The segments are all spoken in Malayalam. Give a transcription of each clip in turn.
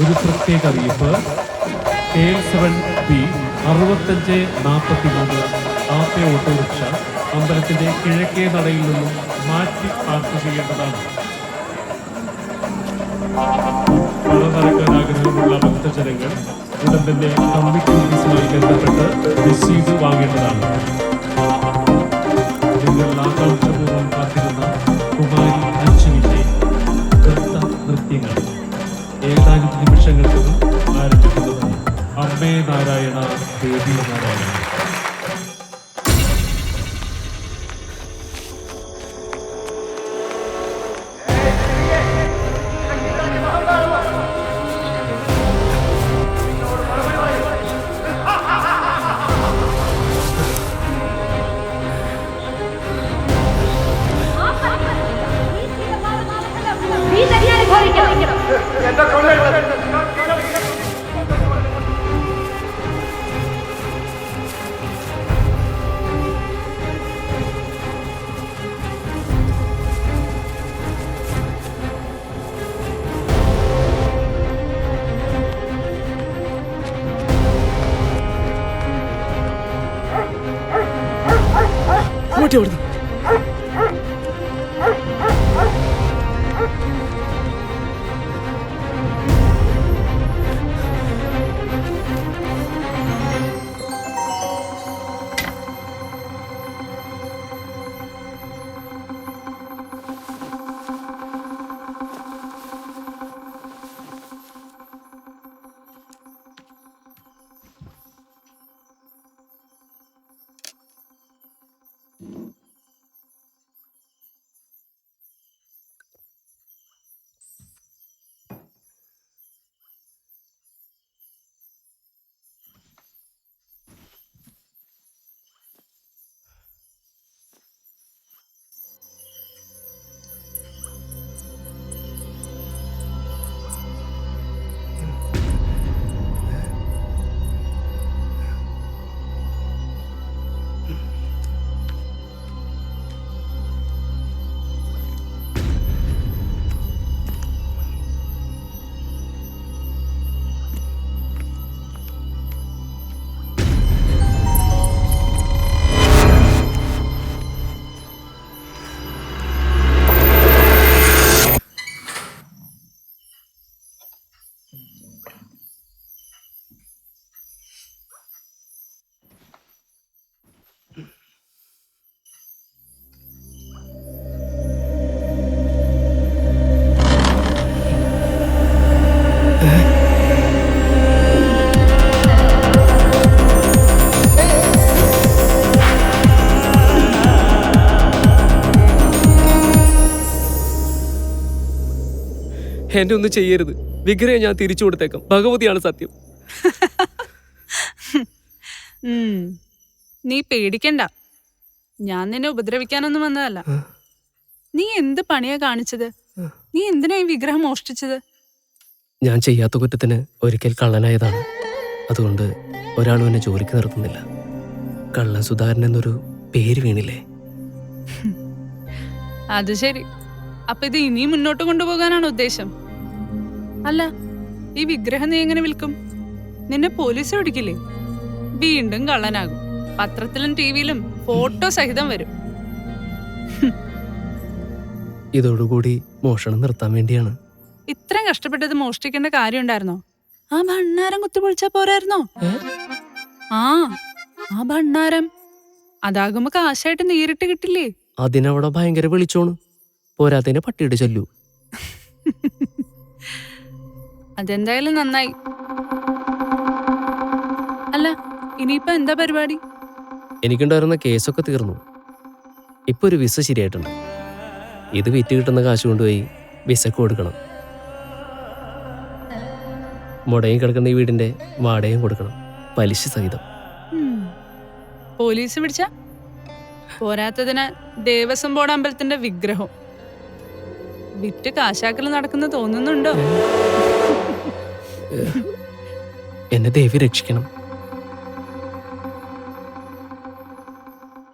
ഒരു പ്രത്യേക അറിയിപ്പ്. KL7B 6543 ആപ്പെ ഓട്ടോറിക്ഷ അമ്പലത്തിന്റെ കിഴക്കേ നടയിൽ നിന്നും മാറ്റി പാർക്ക് ചെയ്യേണ്ടതാണ്. പല നടക്കാൻ ആഗ്രഹമുള്ള ഭക്തജനങ്ങൾ ഉടൻ തന്നെ കമ്മിറ്റി ഓഫീസുമായി ബന്ധപ്പെട്ട് രസീത് വാങ്ങേണ്ടതാണ്. നിങ്ങൾ ആകാംക്ഷപൂർവ്വം കാത്തിരുന്ന കുമാരി അഞ്ജുവിന്റെ നൃത്ത നൃത്യങ്ങൾ ഏതാനും നിമിഷങ്ങൾക്കകം ആരംഭിക്കുന്നതാണ്. അമ്മേ നാരായണ, ദേവി നാരായണ. എന്നെ ഒന്നും ചെയ്യരുത്. വിഗ്രഹം ഞാൻ തിരിച്ചു കൊടുത്തേക്കാം. ഭഗവതിയാണ് സത്യം. നീ പേടിക്കണ്ട. ഞാൻ നിന്നെ ഉപദ്രവിക്കാനൊന്നും വന്നതല്ല. നീ എന്ത് പണിയാ കാണിച്ചത്? നീ എന്തിനാ ഈ വിഗ്രഹം മോഷ്ടിച്ചത്? ഞാൻ ചെയ്യാത്ത കുറ്റത്തിന് ഒരിക്കൽ കള്ളനായതാണ്. അതുകൊണ്ട് ഒരാളും എന്നെ ജോലിക്ക് നിർത്തുന്നില്ല. കള്ളൻ സുധാരൻ എന്നൊരു പേര് വീണില്ലേ? അത് ശരി. അപ്പൊ ഇത് ഇനിയും മുന്നോട്ട് കൊണ്ടുപോകാനാണ് ഉദ്ദേശം? അല്ല, ഈ വിഗ്രഹം നീ എങ്ങനെ വിൽക്കും? നിന്നെ പോലീസ് പിടിക്കില്ലേ? വീണ്ടും കള്ളനാകും. പത്രത്തിലും ടിവിയിലും ഫോട്ടോ സഹിതം വരും. ഇതോടുകൂടി മോഷണം നിർത്താൻ വേണ്ടിയാണ്. ഇത്രയും കഷ്ടപ്പെട്ടത് മോഷ്ടിക്കേണ്ട കാര്യം ഉണ്ടായിരുന്നോ? ആ ഭണ്ണാരം കുത്തിപ്പൊളിച്ചാ പോരായിരുന്നോ? ആ ഭണ്ണാരം അതാകുമ്പോ കാശായിട്ട് നേരിട്ട് കിട്ടില്ലേ? അതിനവിടെ ഭയങ്കര വിളിച്ചോണ്. പോരാത്തതിനെ പട്ടിയുടെ ചൊല്ലു. അതെന്തായാലും നന്നായി. അല്ല, ഇനിയിപ്പോ എന്താ പരിപാടി? എനിക്കുണ്ടായിരുന്ന കേസൊക്കെ തീർന്നു. ഇപ്പൊ ഒരു വിസ ശരിയായിട്ടുണ്ട്. ഇത് വിറ്റ് കിട്ടുന്ന കാശ് കൊണ്ടുപോയി വിസക്ക് കൊടുക്കണം. മുടങ്ങി കിടക്കുന്ന ഈ വീടിന്റെ വാടകയും കൊടുക്കണം, പലിശ സഹിതം. പോലീസ് പിടിച്ച പോരാത്തതിന് ദേവസ്വം ബോർഡ് അമ്പലത്തിന്റെ വിഗ്രഹം വിറ്റ് കാശാക്കൽ നടക്കുന്ന തോന്നുന്നുണ്ടോ? എന്നെ ദേവി രക്ഷിക്കണം.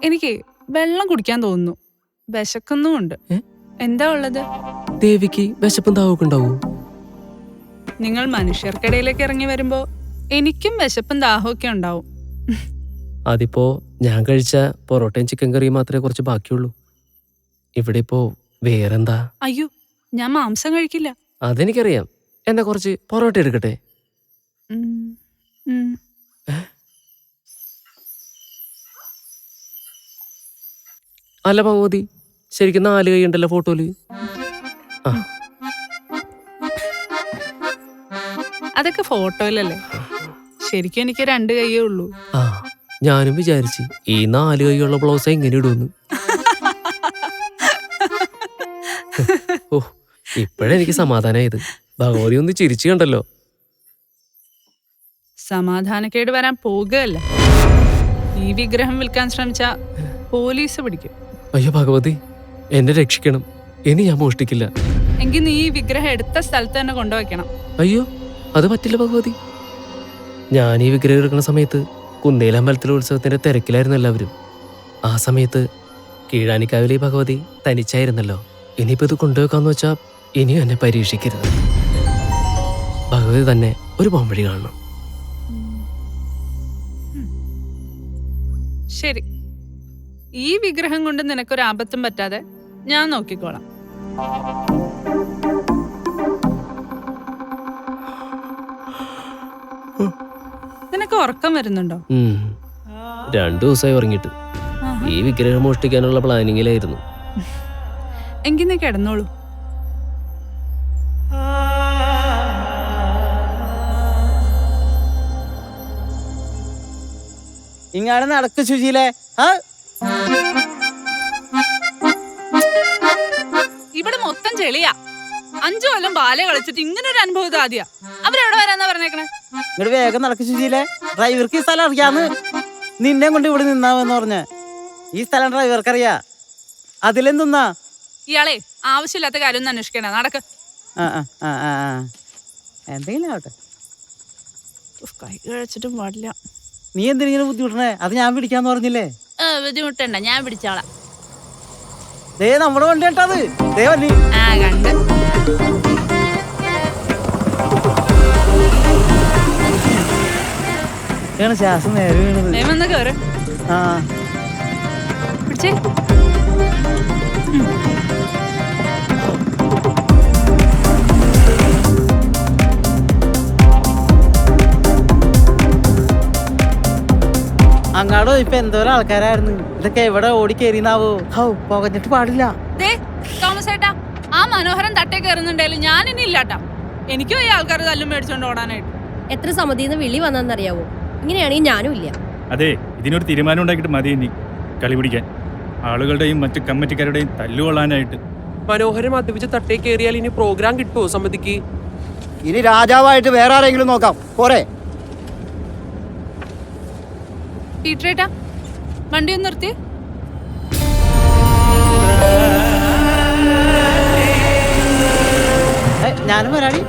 എനിക്ക് വെള്ളം കുടിക്കാൻ തോന്നുന്നു. വിശക്കുന്നുമുണ്ട്. എന്താ ഉള്ളത്? ദേവിക്ക് വിശപ്പും താവൊക്കെ ഉണ്ടാവൂ? നിങ്ങൾ മനുഷ്യർക്കിടയിലേക്ക് ഇറങ്ങി വരുമ്പോ എനിക്കും വിശപ്പും ദാഹമൊക്കെ ഉണ്ടാവും. അതിപ്പോ ഞാൻ കഴിച്ച പൊറോട്ടയും ചിക്കൻ കറിയും മാത്രമേ കുറച്ച് ബാക്കിയുള്ളൂ. ഇവിടെ ഇപ്പോ വേറെന്താ? അയ്യോ, ഞാൻ മാംസം കഴിക്കില്ല. അതെനിക്കറിയാം. എന്നാ കുറച്ച് പൊറോട്ട എടുക്കട്ടെ? ഉം, ഉം. അല്ല ഭഗവതി, ശരിക്കും 4 കൈ ഉണ്ടല്ലോ ഫോട്ടോയില്. ആ, അതൊക്കെ ഫോട്ടോയിലല്ലേ, ശരിക്കും എനിക്ക് 2 കൈയേ ഉള്ളൂ. ആ, ഞാനും വിചാരിച്ച് ഈ 4 കൈയുള്ള ബ്ലൗസ് എങ്ങനെ ഇടുമെന്ന്. ഓ, ഇപ്പോഴെനിക്ക് സമാധാനായത്. ഭഗവതി ഒന്ന് ചിരിച്ചു കണ്ടല്ലോ. സമാധാനക്കേട് വരാൻ പോകുകയല്ല. ഈ വിഗ്രഹം വിൽക്കാൻ ശ്രമിച്ച പോലീസ് പിടിക്കും. അയ്യോ ഭഗവതി, എന്നെ രക്ഷിക്കണം. ഇനി ഞാൻ മോഷ്ടിക്കില്ല. എങ്കിൽ നീ ഈ വിഗ്രഹം എടുത്ത സ്ഥലത്ത് തന്നെ കൊണ്ടുവയ്ക്കണം. അയ്യോ, അത് പറ്റില്ല ഭഗവതി. ഞാൻ ഈ വിഗ്രഹം എടുക്കുന്ന സമയത്ത് കുന്നേലമ്പലത്തിലെ ഉത്സവത്തിന്റെ തിരക്കിലായിരുന്നു എല്ലാവരും. ആ സമയത്ത് കീഴാനിക്കാവിലെ ഭഗവതി തനിച്ചായിരുന്നല്ലോ. ഇനിയിപ്പോ ഇത് കൊണ്ടുവെക്കാന്ന് വെച്ചാ ഇനിയും എന്നെ പരീക്ഷിക്കരുത്. ഭഗവതി തന്നെ ഒരു പോംവഴി കാണണം. ശരി, ഈ വിഗ്രഹം കൊണ്ട് നിനക്കൊരു ആപത്തും പറ്റാതെ ഞാൻ നോക്കിക്കോളാം. നിനക്ക് ഉറക്കം വരുന്നുണ്ടോ? 2 ദിവസമായി ഉറങ്ങിയിട്ട്. ഈ വിഗ്രഹം മോഷ്ടിക്കാനുള്ള പ്ലാനിങ്ങിലായിരുന്നു. എങ്കിൽ നീ കിടന്നോളൂ. ഇങ്ങാട് നടക്ക് ശുചിയിലെ. ഇവിടെ മൊത്തം ചെളിയാ. 5 കൊല്ലം ബാല കളിച്ചിട്ട് ഇങ്ങനെ ഒരു അനുഭവം ഇത് ആദ്യാ. അവരെവിടെ വരാന്നാ പറഞ്ഞേക്കണേ? ഇങ്ങോട്ട് വേഗം നടക്ക് ശുചിയിലെ. ഡ്രൈവർക്ക് ഈ സ്ഥലം അറിയാന്ന്. നിന്നെ കൊണ്ട് ഇവിടെ നിന്നാവെന്ന് പറഞ്ഞ ഈ സ്ഥലം ഡ്രൈവർക്ക് അറിയാ. അതിലെന്തുന്നാ ഇയാളെ ആവശ്യമില്ലാത്ത കാര്യമൊന്നും അന്വേഷിക്കണ. നടക്ക്. എന്തെങ്കിലും ആവട്ടെ. കൈ കഴിച്ചിട്ടും പാടില്ല. നീ എന്തിനെ ബുദ്ധിമുട്ടണേ? അത് ഞാൻ പിടിക്കാന്ന് പറഞ്ഞില്ലേ? ബുദ്ധിമുട്ടണ്ട, ഞാൻ പിടിച്ചോളാം. ദേ നമ്മുടെ വണ്ടി കേട്ടത്. ദേ വണ്ടി. കണ്ട് ശ്വാസം നേരെ വീണത്. കേറ്. ആ, പിടിച്ചേ. അങ്ങാടോ ഇപ്പൊ എന്തോരം ആൾക്കാരായിരുന്നു. ഇതൊക്കെ എവിടെ ഓടിക്കേറിനാവോ? പോകഞ്ഞിട്ട് പാടില്ല. തോമസ് ഏട്ടാ, ആ മനോഹരൻ തട്ടേ കയറുന്നുണ്ടായാലും ഞാൻ ഇനി ഇല്ലാട്ടാ. എനിക്കും ഈ ആൾക്കാർ തല്ലും മേടിച്ചോണ്ട് ഓടാനായിട്ട്. എത്ര സമിതിന്ന് വിളി വന്നെന്നറിയാവോ? ഇങ്ങനെയാണെങ്കിൽ ഞാനും ഇല്ല. അതെ, ഇതിനൊരു തീരുമാനം ഉണ്ടാക്കിയിട്ട് മതി ഇനി കളി പിടിക്കാൻ. ആളുകളുടെയും മറ്റു കമ്മിറ്റിക്കാരുടെയും തല്ലുകൊള്ളാനായിട്ട്. മനോഹരൻ മദ്യപിച്ച് തട്ടേ കയറിയാൽ ഇനി പ്രോഗ്രാം കിട്ടുമോ സമിതിക്ക്? ഇനി രാജാവായിട്ട് വേറെ ആരെങ്കിലും നോക്കാം. പോരെ? പീറ്ററേട്ടാ, വണ്ടി ഒന്ന് നിർത്തി. ഞാനും വരാടി.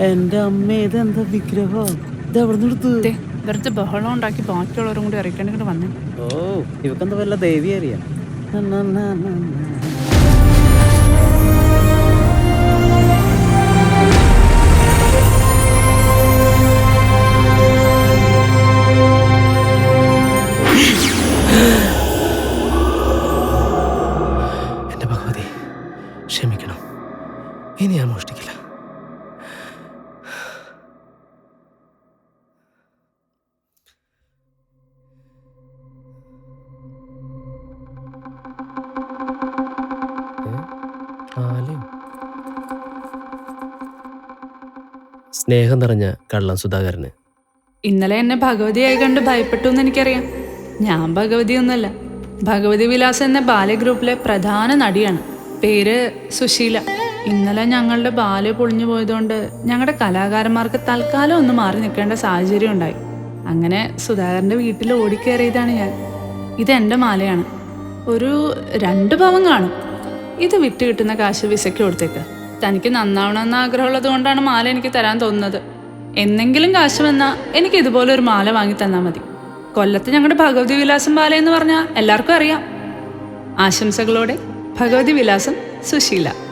എന്റെ അമ്മ, ഇതെന്താ വിഗ്രഹോ? ഇത് എവിടെ നിന്ന് എടുത്തു? വെറുതെ ബഹളം ഉണ്ടാക്കി ബാക്കിയുള്ളവരും കൂടി അറിയിക്കേണ്ടി വന്നേ. ഓ, ഇവക്കെന്താ വല്ല ദേവി അറിയാം. എന്റെ ഭഗവതി, ക്ഷമിക്കണം. ഇനി ഞാൻ മോഷ്ടിക്കില്ല. സ്നേഹം നിറഞ്ഞ കള്ളൻ സുധാകരന്. ഇന്നലെ എന്നെ ഭഗവതിയായി കണ്ട് ഭയപ്പെട്ടു എന്ന് എനിക്കറിയാം. ഞാൻ ഭഗവതിയൊന്നുമല്ല. ഭഗവതി വിലാസ് എന്ന ബാലഗ്രൂപ്പിലെ പ്രധാന നടിയാണ്. പേര് സുശീല. ഇന്നലെ ഞങ്ങളുടെ ബാല പൊളിഞ്ഞു പോയതുകൊണ്ട് ഞങ്ങളുടെ കലാകാരന്മാർക്ക് തൽക്കാലം ഒന്ന് മാറി നിൽക്കേണ്ട സാഹചര്യം ഉണ്ടായി. അങ്ങനെ സുധാകരൻ്റെ വീട്ടിൽ ഓടിക്കയറിയതാണ് ഞാൻ. ഇതെൻ്റെ മാലയാണ്. ഒരു 2 പവൻ കാണും. ഇത് വിറ്റ് കിട്ടുന്ന കാശ് വിസയ്ക്ക് കൊടുത്തേക്ക്. തനിക്ക് നന്നാവണമെന്ന് ആഗ്രഹമുള്ളത് കൊണ്ടാണ് മാല എനിക്ക് തരാൻ തോന്നുന്നത്. എന്നെങ്കിലും കാശ് വന്നാൽ എനിക്ക് ഇതുപോലെ ഒരു മാല വാങ്ങി തന്നാൽ മതി. കൊല്ലത്ത് ഞങ്ങളുടെ ഭഗവതി വിലാസം ബാല എന്ന് പറഞ്ഞാൽ എല്ലാവർക്കും അറിയാം. ആശംസകളോടെ ഭഗവതി വിലാസം സുശീല.